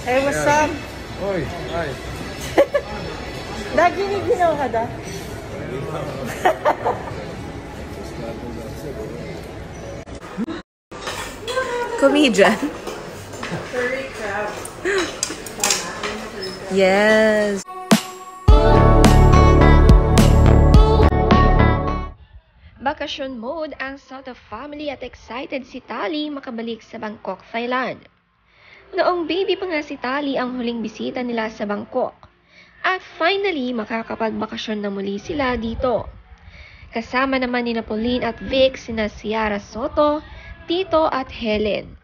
Hey, what's up? Oy, ay. Ginaw ka da? Comedian. Curry crab. Yes. Bakasyon mode ang Soto family at excited si Tali makabalik sa Bangkok, Thailand. Noong baby pa nga si Tali ang huling bisita nila sa Bangkok. At finally, makakapagbakasyon na muli sila dito. Kasama naman ni Pauline at Vic sina Ciara Soto, Tito at Helen.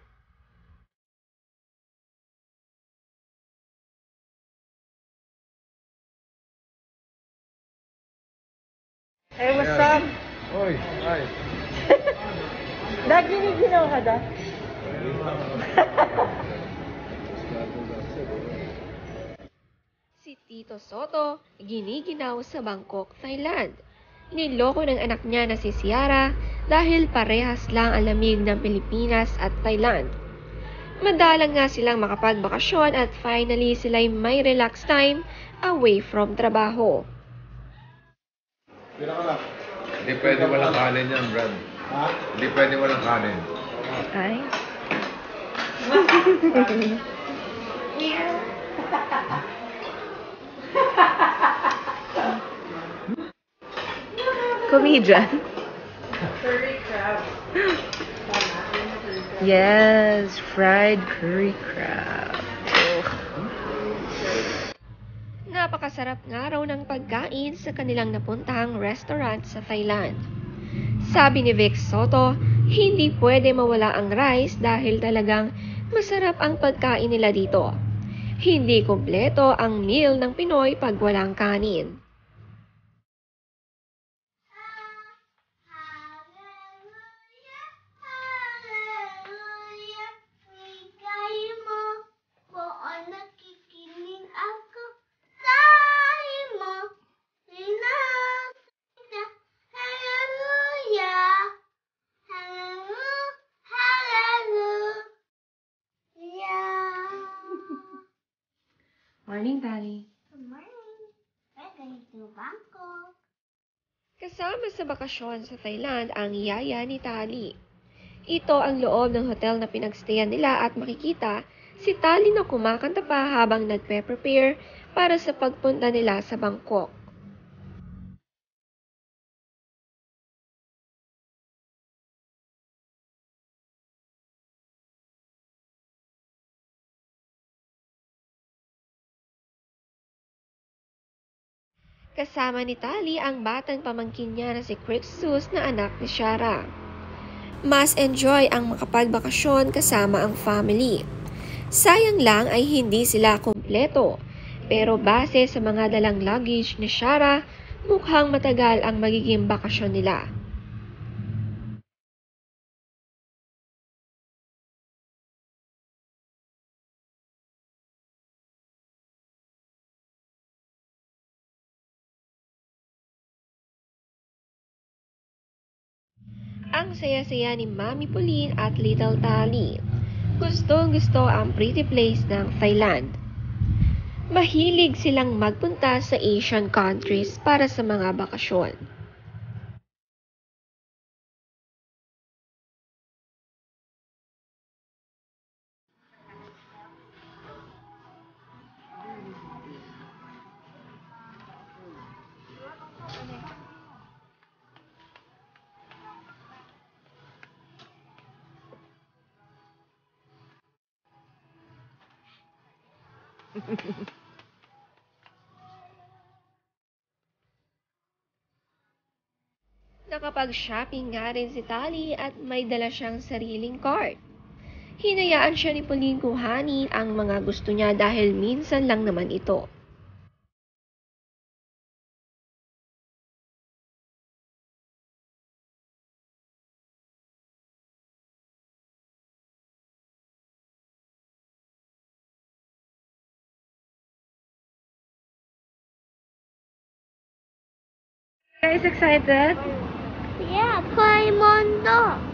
Hey, what's up? Oy, ay. Ginaw ka da? Si Tito Soto, giniginaw sa Bangkok, Thailand. Niloko ng anak niya na si Ciara dahil parehas lang ang lamig ng Pilipinas at Thailand. Madalang nga silang makapagbakasyon at finally sila'y may relax time away from trabaho. Hindi pwede walang kanin yan, Brad. Ha? Hindi pwede walang kanin. Ay. Comedian. Curry crab. Yes, fried curry crab. Napakasarap nga raw ng pagkain sa kanilang napuntahang restaurant sa Thailand. Sabi ni Vic Soto, hindi pwede mawala ang rice dahil talagang masarap ang pagkain nila dito. Hindi kumpleto ang meal ng Pinoy pag walang kanin. Morning, Tali. Good morning. We're going to Bangkok. Kasama sa bakasyon sa Thailand ang yaya ni Tali. Ito ang loob ng hotel na pinagstayan nila at makikita si Tali na kumakanta pa habang nagpe-prepare para sa pagpunta nila sa Bangkok. Kasama ni Tali ang batang pamangkin niya na si Crixus na anak ni Shara. Mas enjoy ang makapagbakasyon kasama ang family. Sayang lang ay hindi sila kumpleto, pero base sa mga dalang luggage ni Shara, mukhang matagal ang magiging bakasyon nila. Ang saya-saya ni Mami Pauline at Little Tali. Gustong-gusto ang pretty place ng Thailand. Mahilig silang magpunta sa Asian countries para sa mga bakasyon. Nakapag-shopping nga rin si Tali at may dala siyang sariling cart. Hinayaan siya ni Pauline kuhanin ang mga gusto niya dahil minsan lang naman ito. Guys, excited? Yeah, Koi Mondo.